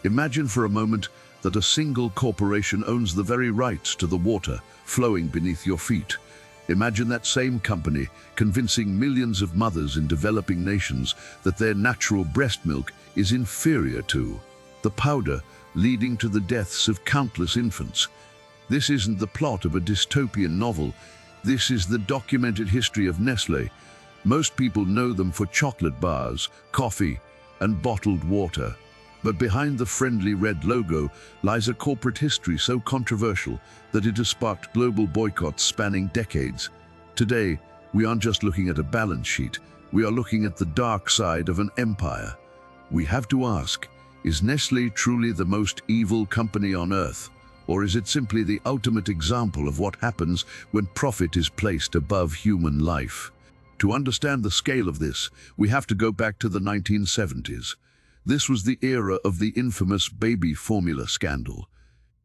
Imagine for a moment that a single corporation owns the very rights to the water flowing beneath your feet. Imagine that same company convincing millions of mothers in developing nations that their natural breast milk is inferior to the powder, leading to the deaths of countless infants. This isn't the plot of a dystopian novel. This is the documented history of Nestlé. Most people know them for chocolate bars, coffee, and bottled water. But behind the friendly red logo lies a corporate history so controversial that it has sparked global boycotts spanning decades. Today, we aren't just looking at a balance sheet, we are looking at the dark side of an empire. We have to ask, is Nestlé truly the most evil company on earth? Or is it simply the ultimate example of what happens when profit is placed above human life? To understand the scale of this, we have to go back to the 1970s. This was the era of the infamous baby formula scandal.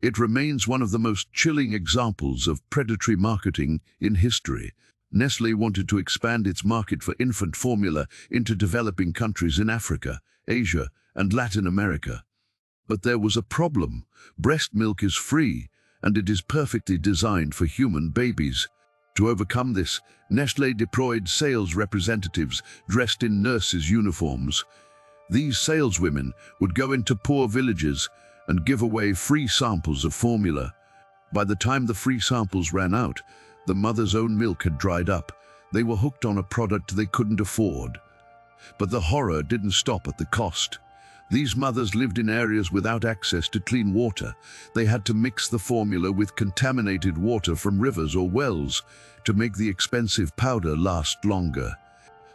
It remains one of the most chilling examples of predatory marketing in history. Nestlé wanted to expand its market for infant formula into developing countries in Africa, Asia, and Latin America. But there was a problem. Breast milk is free, and it is perfectly designed for human babies. To overcome this, Nestlé deployed sales representatives dressed in nurses' uniforms. These saleswomen would go into poor villages and give away free samples of formula. By the time the free samples ran out, the mother's own milk had dried up. They were hooked on a product they couldn't afford. But the horror didn't stop at the cost. These mothers lived in areas without access to clean water. They had to mix the formula with contaminated water from rivers or wells to make the expensive powder last longer.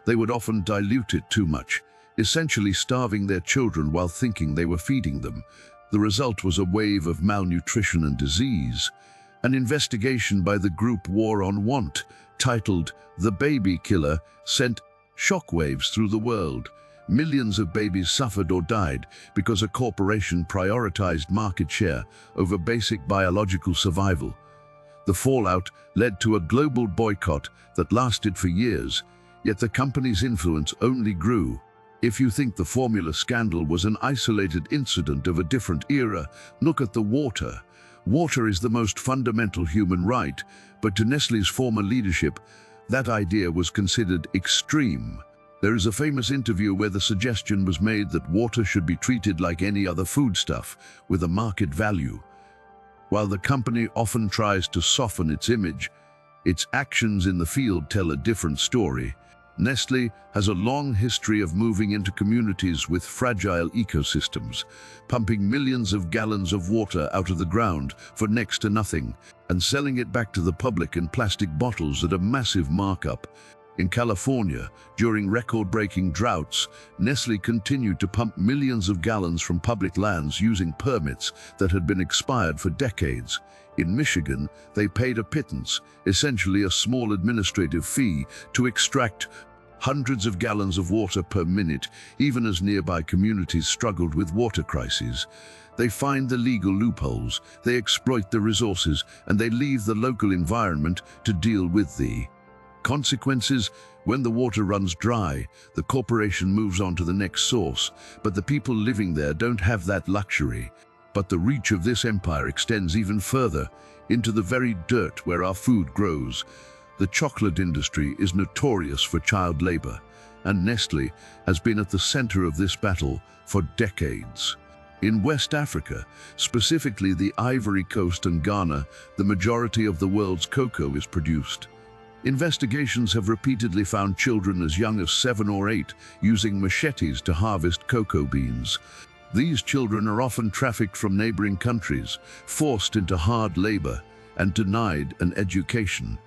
They would often dilute it too much, essentially starving their children while thinking they were feeding them. The result was a wave of malnutrition and disease. An investigation by the group War on Want, titled "The Baby Killer," sent shockwaves through the world. Millions of babies suffered or died because a corporation prioritized market share over basic biological survival. The fallout led to a global boycott that lasted for years, yet the company's influence only grew. If you think the formula scandal was an isolated incident of a different era, look at the water. Water is the most fundamental human right, but to Nestlé's former leadership, that idea was considered extreme. There is a famous interview where the suggestion was made that water should be treated like any other foodstuff, with a market value. While the company often tries to soften its image, its actions in the field tell a different story. Nestlé has a long history of moving into communities with fragile ecosystems, pumping millions of gallons of water out of the ground for next to nothing, and selling it back to the public in plastic bottles at a massive markup. In California, during record-breaking droughts, Nestlé continued to pump millions of gallons from public lands using permits that had been expired for decades. In Michigan, they paid a pittance, essentially a small administrative fee, to extract hundreds of gallons of water per minute, even as nearby communities struggled with water crises. They find the legal loopholes, they exploit the resources, and they leave the local environment to deal with the consequences. When the water runs dry, the corporation moves on to the next source, but the people living there don't have that luxury. But the reach of this empire extends even further, into the very dirt where our food grows. The chocolate industry is notorious for child labor, and Nestlé has been at the center of this battle for decades. In West Africa, specifically the Ivory Coast and Ghana, the majority of the world's cocoa is produced. Investigations have repeatedly found children as young as 7 or 8 using machetes to harvest cocoa beans. These children are often trafficked from neighboring countries, forced into hard labor, and denied an education.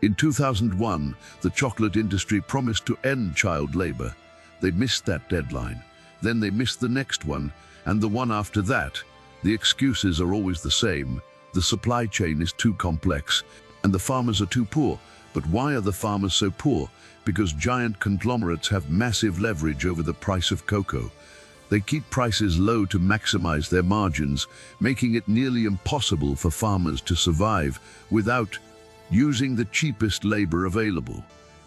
In 2001, the chocolate industry promised to end child labor. They missed that deadline. Then they missed the next one, and the one after that. The excuses are always the same. The supply chain is too complex, and the farmers are too poor. But why are the farmers so poor? Because giant conglomerates have massive leverage over the price of cocoa. They keep prices low to maximize their margins, making it nearly impossible for farmers to survive without using the cheapest labor available.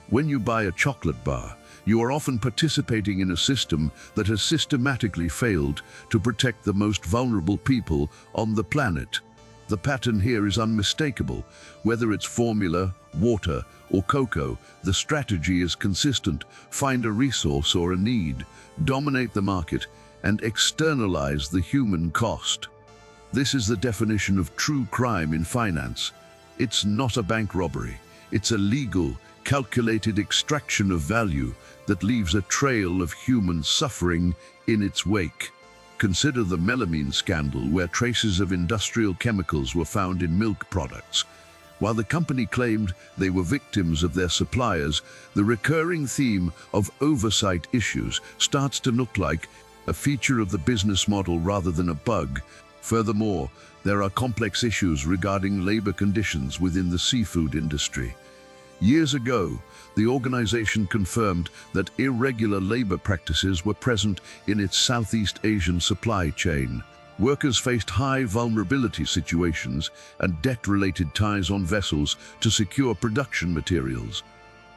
When you buy a chocolate bar, you are often participating in a system that has systematically failed to protect the most vulnerable people on the planet. The pattern here is unmistakable. Whether it's formula, water, or cocoa, the strategy is consistent. Find a resource or a need, dominate the market, and externalize the human cost. This is the definition of true crime in finance. It's not a bank robbery. It's a legal, calculated extraction of value that leaves a trail of human suffering in its wake. Consider the melamine scandal, where traces of industrial chemicals were found in milk products. While the company claimed they were victims of their suppliers, the recurring theme of oversight issues starts to look like a feature of the business model rather than a bug. Furthermore, there are complex issues regarding labor conditions within the seafood industry. Years ago, the organization confirmed that irregular labor practices were present in its Southeast Asian supply chain. Workers faced high vulnerability situations and debt-related ties on vessels to secure production materials.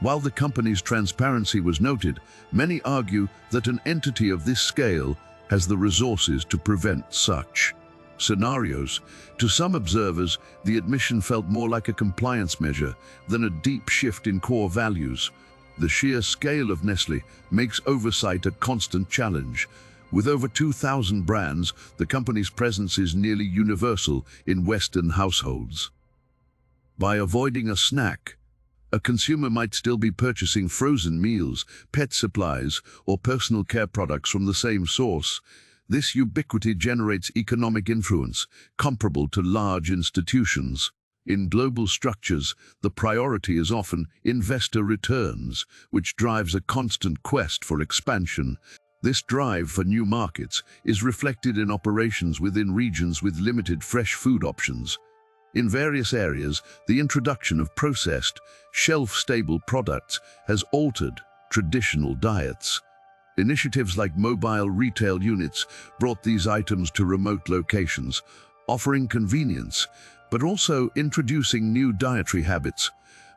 While the company's transparency was noted, many argue that an entity of this scale has the resources to prevent such scenarios. To some observers, the admission felt more like a compliance measure than a deep shift in core values. The sheer scale of Nestlé makes oversight a constant challenge. With over 2,000 brands, the company's presence is nearly universal in Western households. By avoiding a snack, a consumer might still be purchasing frozen meals, pet supplies, or personal care products from the same source. This ubiquity generates economic influence, comparable to large institutions. In global structures, the priority is often investor returns, which drives a constant quest for expansion. This drive for new markets is reflected in operations within regions with limited fresh food options. In various areas, the introduction of processed, shelf-stable products has altered traditional diets. Initiatives like mobile retail units brought these items to remote locations, offering convenience, but also introducing new dietary habits.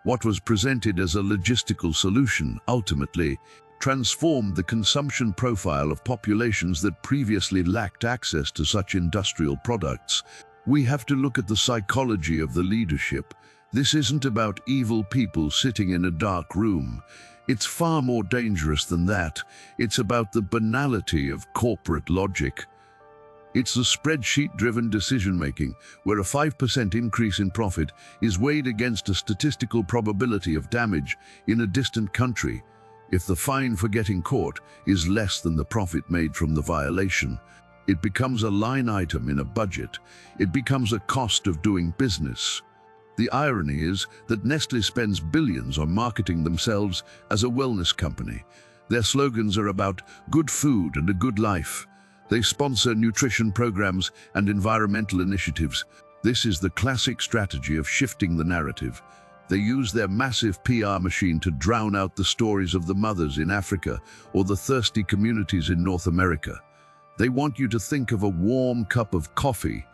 What was presented as a logistical solution ultimately transformed the consumption profile of populations that previously lacked access to such industrial products. We have to look at the psychology of the leadership. This isn't about evil people sitting in a dark room. It's far more dangerous than that. It's about the banality of corporate logic. It's the spreadsheet-driven decision-making, where a 5% increase in profit is weighed against a statistical probability of damage in a distant country. If the fine for getting caught is less than the profit made from the violation, it becomes a line item in a budget. It becomes a cost of doing business. The irony is that Nestlé spends billions on marketing themselves as a wellness company. Their slogans are about good food and a good life. They sponsor nutrition programs and environmental initiatives. This is the classic strategy of shifting the narrative. They use their massive PR machine to drown out the stories of the mothers in Africa or the thirsty communities in North America. They want you to think of a warm cup of coffee,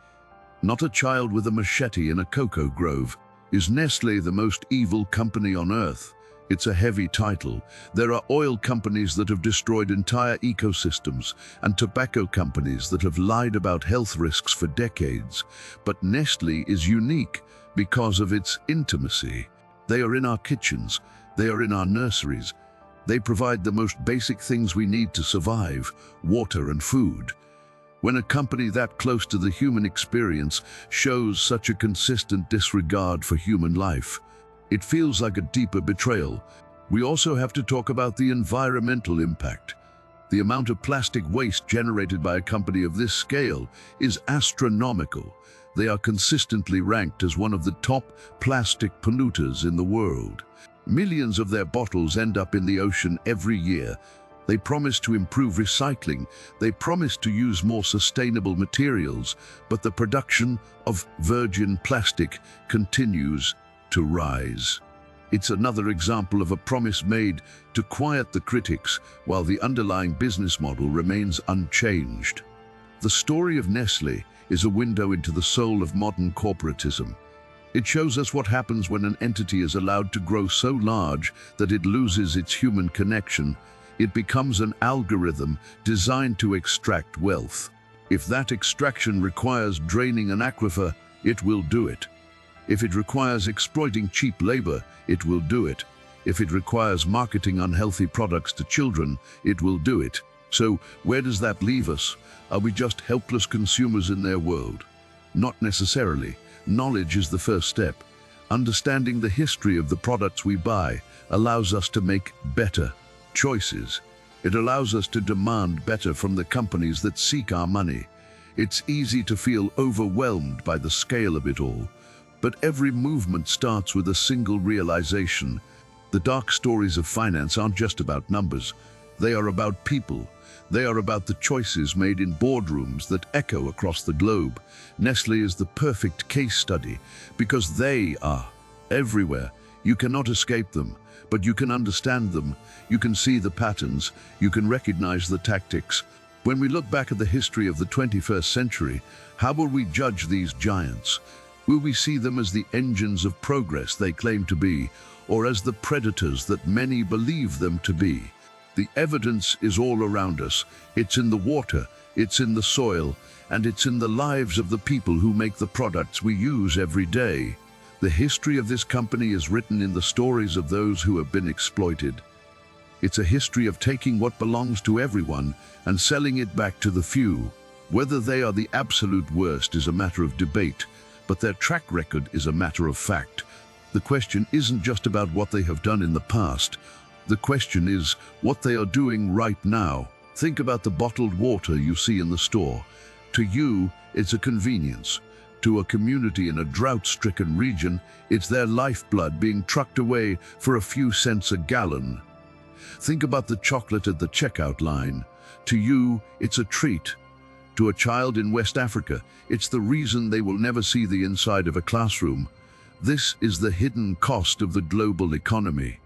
not a child with a machete in a cocoa grove. Is Nestlé the most evil company on earth? It's a heavy title. There are oil companies that have destroyed entire ecosystems and tobacco companies that have lied about health risks for decades. But Nestlé is unique because of its intimacy. They are in our kitchens. They are in our nurseries. They provide the most basic things we need to survive: water and food. When a company that close to the human experience shows such a consistent disregard for human life, it feels like a deeper betrayal. We also have to talk about the environmental impact. The amount of plastic waste generated by a company of this scale is astronomical. They are consistently ranked as one of the top plastic polluters in the world. Millions of their bottles end up in the ocean every year. They promise to improve recycling. They promise to use more sustainable materials, but the production of virgin plastic continues to rise. It's another example of a promise made to quiet the critics while the underlying business model remains unchanged. The story of Nestlé is a window into the soul of modern corporatism. It shows us what happens when an entity is allowed to grow so large that it loses its human connection. It becomes an algorithm designed to extract wealth. If that extraction requires draining an aquifer, it will do it. If it requires exploiting cheap labor, it will do it. If it requires marketing unhealthy products to children, it will do it. So, where does that leave us? Are we just helpless consumers in their world? Not necessarily. Knowledge is the first step. Understanding the history of the products we buy allows us to make better choices. It allows us to demand better from the companies that seek our money. It's easy to feel overwhelmed by the scale of it all, but every movement starts with a single realization. The dark stories of finance aren't just about numbers. They are about people. They are about the choices made in boardrooms that echo across the globe. Nestlé is the perfect case study because they are everywhere. You cannot escape them, but you can understand them. You can see the patterns. You can recognize the tactics. When we look back at the history of the 21st century, how will we judge these giants? Will we see them as the engines of progress they claim to be, or as the predators that many believe them to be? The evidence is all around us. It's in the water, it's in the soil, and it's in the lives of the people who make the products we use every day. The history of this company is written in the stories of those who have been exploited. It's a history of taking what belongs to everyone and selling it back to the few. Whether they are the absolute worst is a matter of debate, but their track record is a matter of fact. The question isn't just about what they have done in the past. The question is what they are doing right now. Think about the bottled water you see in the store. To you, it's a convenience. To a community in a drought-stricken region, it's their lifeblood being trucked away for a few cents a gallon. Think about the chocolate at the checkout line. To you, it's a treat. To a child in West Africa, it's the reason they will never see the inside of a classroom. This is the hidden cost of the global economy.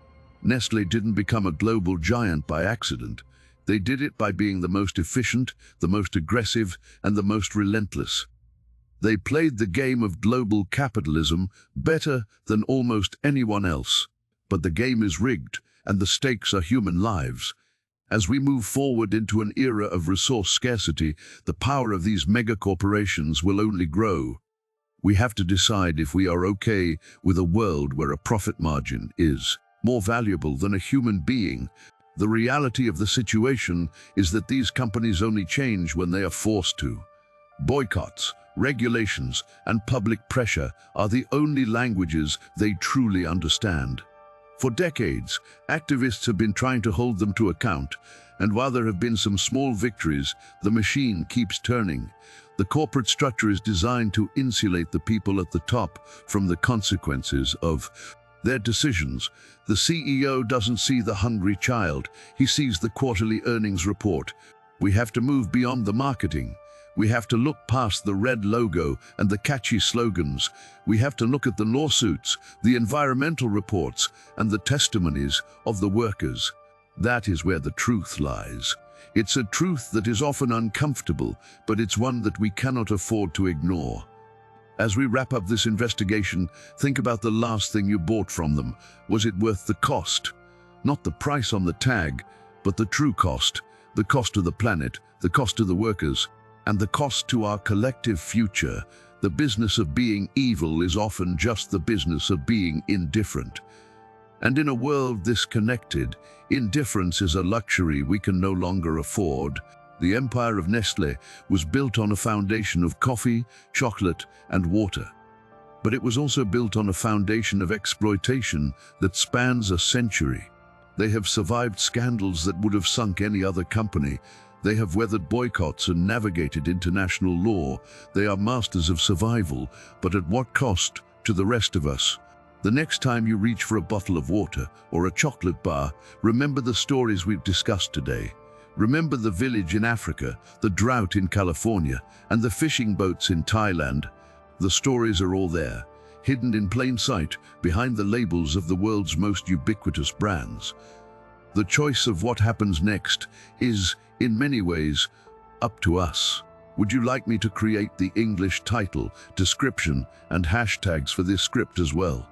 Nestlé didn't become a global giant by accident. They did it by being the most efficient, the most aggressive, and the most relentless. They played the game of global capitalism better than almost anyone else. But the game is rigged, and the stakes are human lives. As we move forward into an era of resource scarcity, the power of these mega-corporations will only grow. We have to decide if we are okay with a world where a profit margin is more valuable than a human being. The reality of the situation is that these companies only change when they are forced to. Boycotts, regulations, and public pressure are the only languages they truly understand. For decades, activists have been trying to hold them to account, and while there have been some small victories, the machine keeps turning. The corporate structure is designed to insulate the people at the top from the consequences of their decisions. The CEO doesn't see the hungry child, he sees the quarterly earnings report. We have to move beyond the marketing. We have to look past the red logo and the catchy slogans. We have to look at the lawsuits, the environmental reports, and the testimonies of the workers. That is where the truth lies. It's a truth that is often uncomfortable, but it's one that we cannot afford to ignore. As we wrap up this investigation, think about the last thing you bought from them. Was it worth the cost? Not the price on the tag, but the true cost. The cost to the planet, the cost to the workers, and the cost to our collective future. The business of being evil is often just the business of being indifferent. And in a world this connected, indifference is a luxury we can no longer afford. The empire of Nestlé was built on a foundation of coffee, chocolate, and water. But it was also built on a foundation of exploitation that spans a century. They have survived scandals that would have sunk any other company. They have weathered boycotts and navigated international law. They are masters of survival, but at what cost to the rest of us? The next time you reach for a bottle of water or a chocolate bar, remember the stories we've discussed today. Remember the village in Africa, the drought in California, and the fishing boats in Thailand. The stories are all there, hidden in plain sight behind the labels of the world's most ubiquitous brands. The choice of what happens next is, in many ways, up to us. Would you like me to create the English title, description, and hashtags for this script as well?